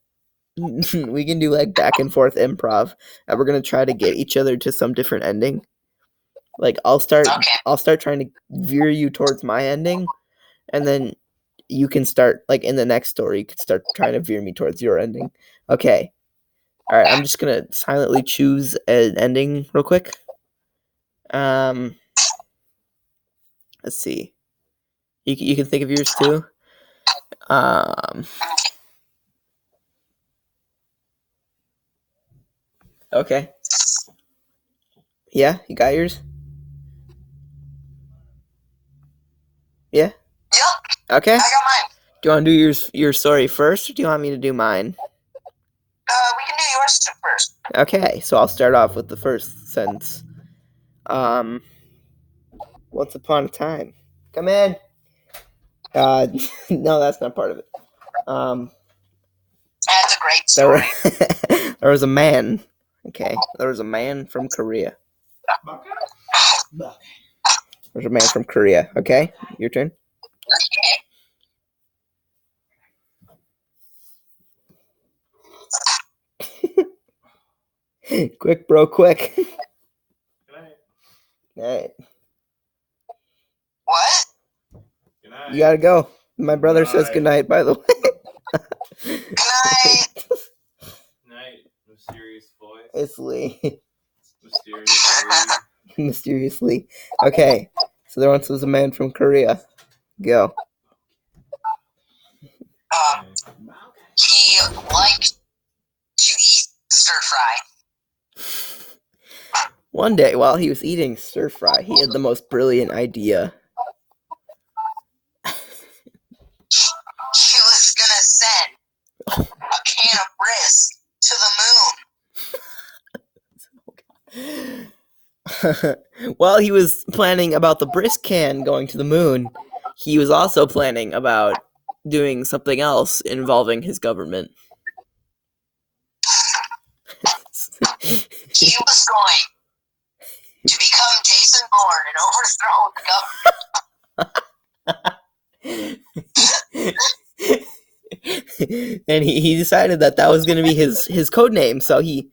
we can do like back and forth improv, and we're gonna try to get each other to some different ending. Like I'll start trying to veer you towards my ending, and then you can start like in the next story. You can start trying to veer me towards your ending. Okay. All right. I'm just gonna silently choose an ending real quick. Let's see. You can think of yours too. Okay. Yeah, you got yours? Yeah? Yep, Okay. I got mine. Do you want to do your story first, or do you want me to do mine? We can do yours first. Okay, so I'll start off with the first sentence. Once upon a time. Come in. No, that's not part of it. That's a great story. There was a man. Okay, there was a man from Korea. There's a man from Korea. Okay, your turn. Quick, bro, quick. Good night. All right, What? Good night. you gotta go. My brother says Bye. goodnight, by the way. Good night. Night. Mysterious voice. It's Lee. Mysteriously. Mysteriously. Okay, so there once was a man from Korea. Go. He liked to eat stir fry. One day, while he was eating stir fry, he had the most brilliant idea. He was gonna send a can of brisk to the moon. While he was planning about the brisk can going to the moon, he was also planning about doing something else involving his government. He was going to become Jason Bourne and overthrow the government. And he decided that was going to be his code name. So he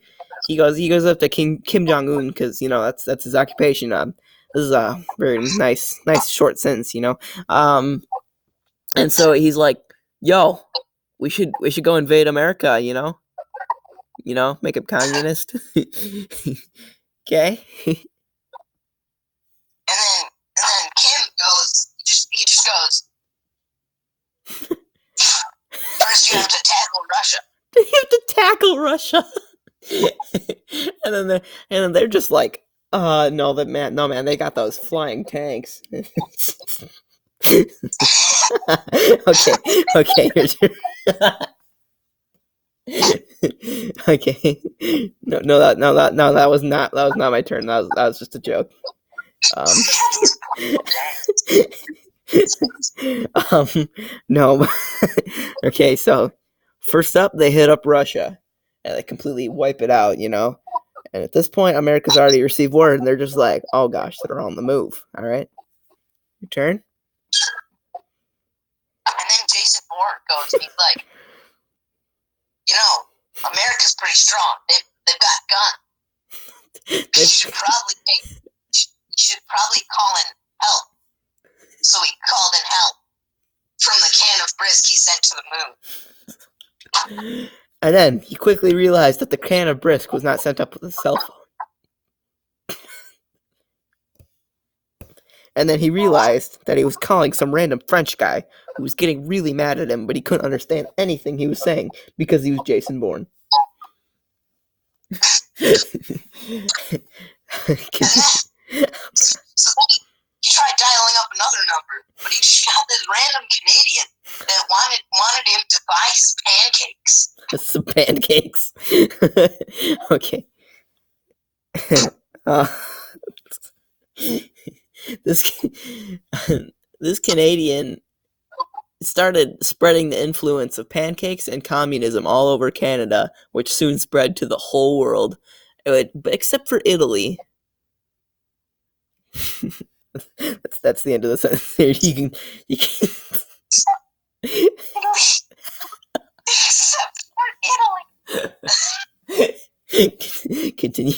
goes up to Kim Jong-un because that's his occupation. This is a very nice short sentence, and so he's like, "Yo, we should go invade America, make him communist." Okay. And then Kim goes, he just goes, first you have to tackle Russia. You have to tackle Russia. and then they're just like, no, man, they got those flying tanks. Okay, here's your okay. No, that was not my turn. That was just a joke. No. Okay, so first up, they hit up Russia, and they completely wipe it out, And at this point, America's already received word, and they're just like, "Oh gosh, they're on the move." All right, your turn. And then Jason Bourne goes, and he's like, America's pretty strong. They've got guns. You should probably call in help. So he called in help from the can of brisk he sent to the moon. And then he quickly realized that the can of brisk was not sent up with a cell phone. And then he realized that he was calling some random French guy who was getting really mad at him, but he couldn't understand anything he was saying because he was Jason Bourne. So then he tried dialing up another number, but he just got this random Canadian that wanted him to buy some pancakes. Some pancakes. Okay. This Canadian started spreading the influence of pancakes and communism all over Canada, which soon spread to the whole world, except for Italy. That's the end of the sentence. You can Except for Italy. Continue.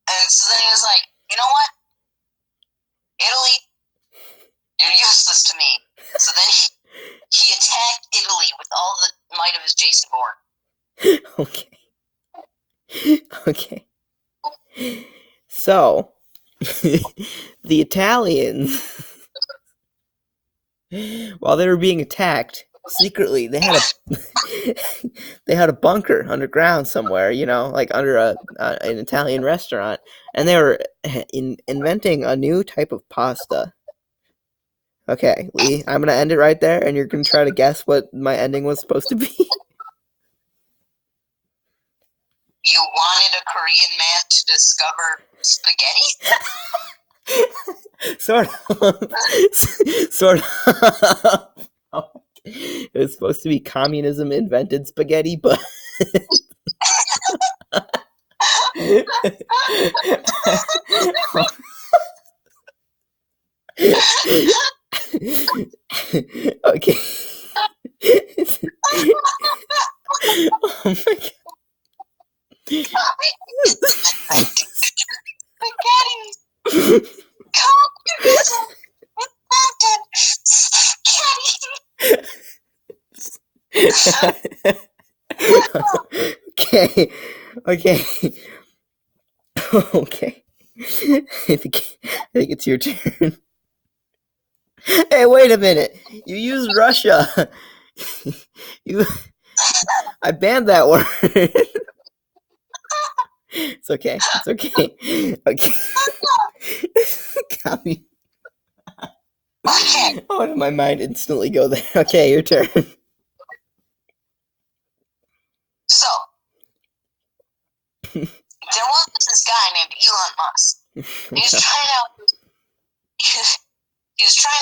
And so then he was like, you know what? Italy, you're useless to me. So then he attacked Italy with all the might of his Jason Bourne. Okay. So, the Italians, while they were being attacked, secretly they had a bunker underground somewhere, like under an Italian restaurant, and they were inventing a new type of pasta. Okay, Lee, I'm gonna end it right there, and you're gonna try to guess what my ending was supposed to be. You wanted a Korean man to discover spaghetti? Sort of. It was supposed to be communism invented spaghetti, but okay. Oh my god. Spaghetti! Communism invented spaghetti! Okay. Okay. I think it's your turn. Hey, wait a minute. You used Russia. I banned that word. It's okay. Okay. Oh, did my mind instantly go there? Okay, your turn. So, there was this guy named Elon Musk. He was trying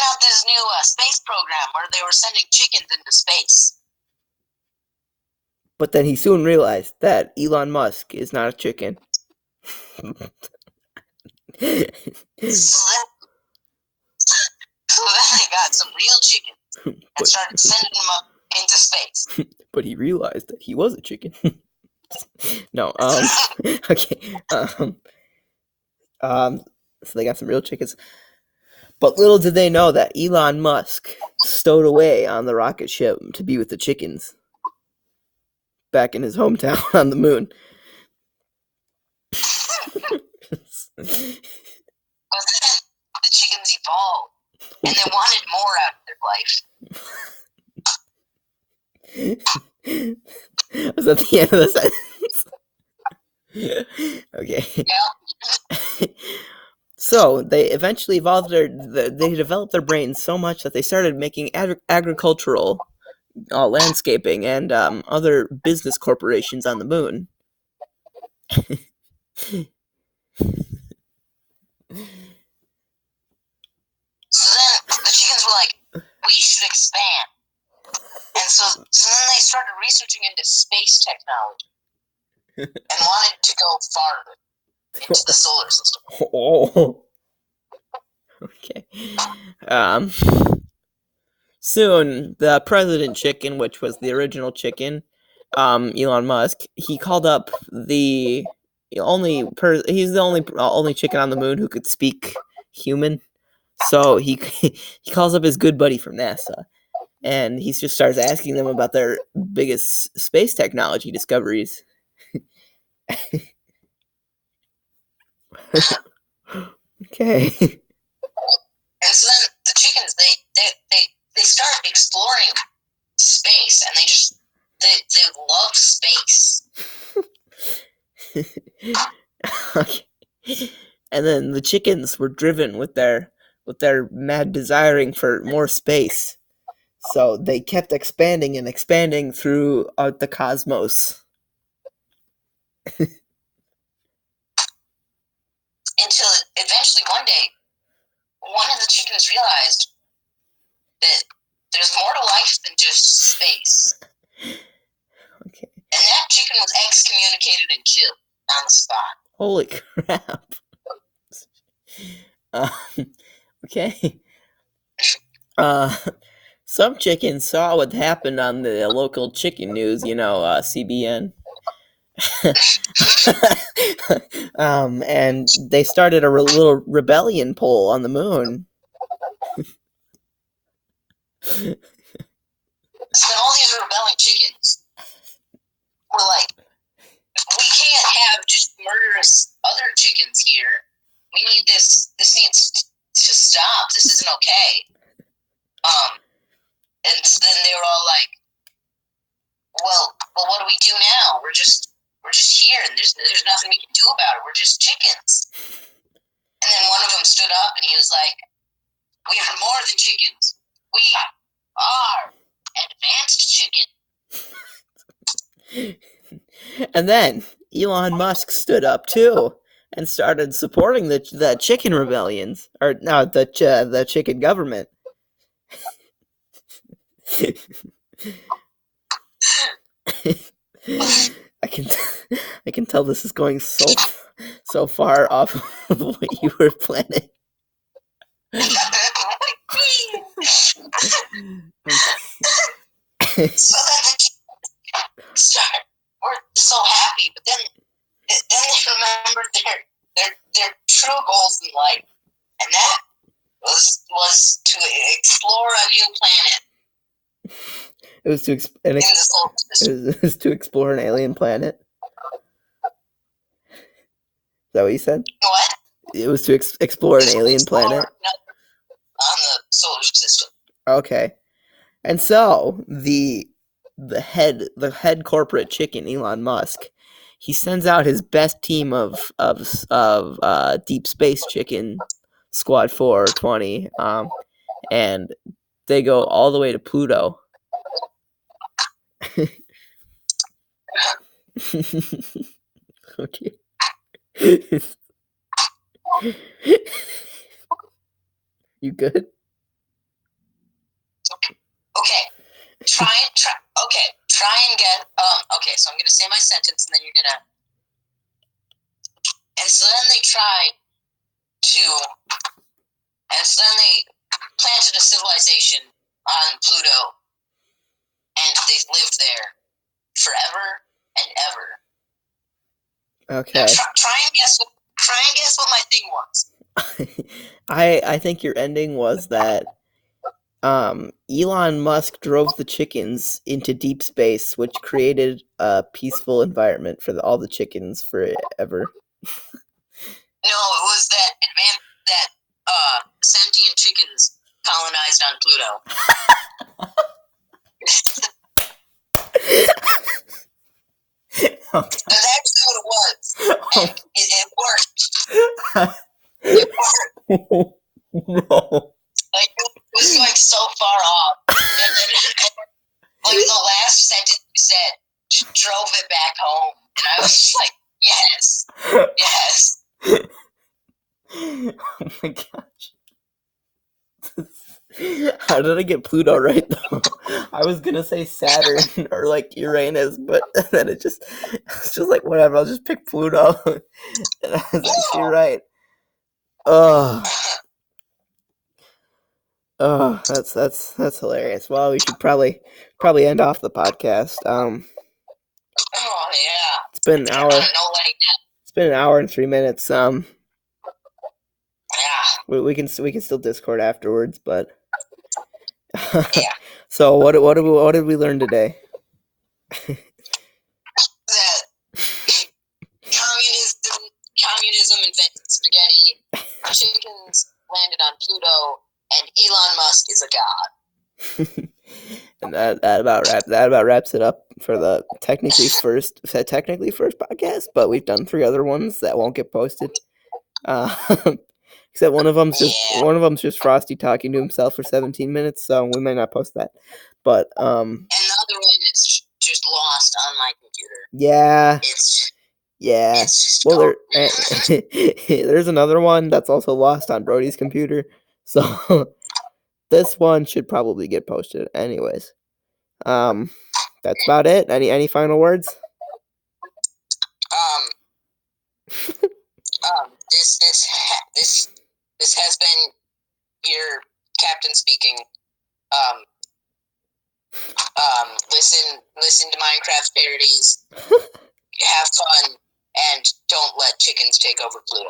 out this new space program where they were sending chickens into space. But then he soon realized that Elon Musk is not a chicken. So then they got some real chickens and started sending them up into space. But he realized that he was a chicken. No, okay. So they got some real chickens. But little did they know that Elon Musk stowed away on the rocket ship to be with the chickens back in his hometown on the moon. But then the chickens evolved, and they wanted more out of their life. Was that the end of the sentence? Okay. Yeah. So they eventually evolved they developed their brains so much that they started making agricultural landscaping and other business corporations on the moon. So then the chickens were like, we should expand. And so then they started researching into space technology and wanted to go farther into the solar system. Oh. Okay. Soon, the president chicken, which was the original chicken, Elon Musk, he called up he's the only chicken on the moon who could speak human. So he calls up his good buddy from NASA, and he just starts asking them about their biggest space technology discoveries. Okay. And so then the chickens, they start exploring space, and they love space. Okay. And then the chickens were driven with their mad desiring for more space. So they kept expanding and expanding throughout the cosmos. Until eventually one day, one of the chickens realized that there's more to life than just space. Okay. And that chicken was excommunicated and killed on the spot. Holy crap. Okay. Some chickens saw what happened on the local chicken news, CBN. And they started a little rebellion poll on the moon. So then all these rebelling chickens were like, we can't have just murderous other chickens here. We need this needs to stop. This isn't okay. And so then they were all like, well, what do we do now? We're just here, and there's nothing we can do about it. We're just chickens. And then one of them stood up, and he was like, we are more than chickens. We are advanced chicken. And then Elon Musk stood up too and started supporting the chicken rebellions, or no, the chicken government. I can tell this is going so far off of what you were planning. So then we're so happy, but then they remembered their true goals in life, and that was to explore a new planet. It was it was to explore an alien planet. Is that what you said? What? It was to explore an alien planet on the solar system. Okay, and so the head corporate chicken, Elon Musk, he sends out his best team of deep space chicken, Squad 420, and they go all the way to Pluto. Okay. You good? Okay. Try and get okay, so I'm gonna say my sentence and then you're gonna and so then they planted a civilization on Pluto and they lived there forever and ever. Okay. Now, try and guess what my thing was. I think your ending was that Elon Musk drove the chickens into deep space, which created a peaceful environment for all the chickens forever. No, it was that sentient chickens colonized on Pluto. Okay. That's actually what it was. And it worked. It worked. No. Like, it was going so far off. And then, like, the last sentence you said just drove it back home. And I was just like, yes. Yes. Oh my gosh. How did I get Pluto right, though? I was gonna say Saturn or, like, Uranus, but then it's just like, whatever, I'll just pick Pluto. And I was actually right. Oh, that's hilarious. Well, we should probably end off the podcast. Oh, yeah. It's been an hour. It's been an hour and 3 minutes. Yeah. We can still Discord afterwards, but Yeah. So what did we learn today? That communism invented spaghetti, chickens landed on Pluto, and Elon Musk is a god. And that about wraps it up for the technically first podcast, but we've done 3 other ones that won't get posted. Except one of them's just Frosty talking to himself for 17 minutes, so we might not post that. But and the other one is just lost on my computer. Yeah. It's just well, there's another one that's also lost on Brody's computer. So this one should probably get posted anyways. That's about it. Any final words? This has been your captain speaking. Listen to Minecraft parodies. Have fun, and don't let chickens take over Pluto.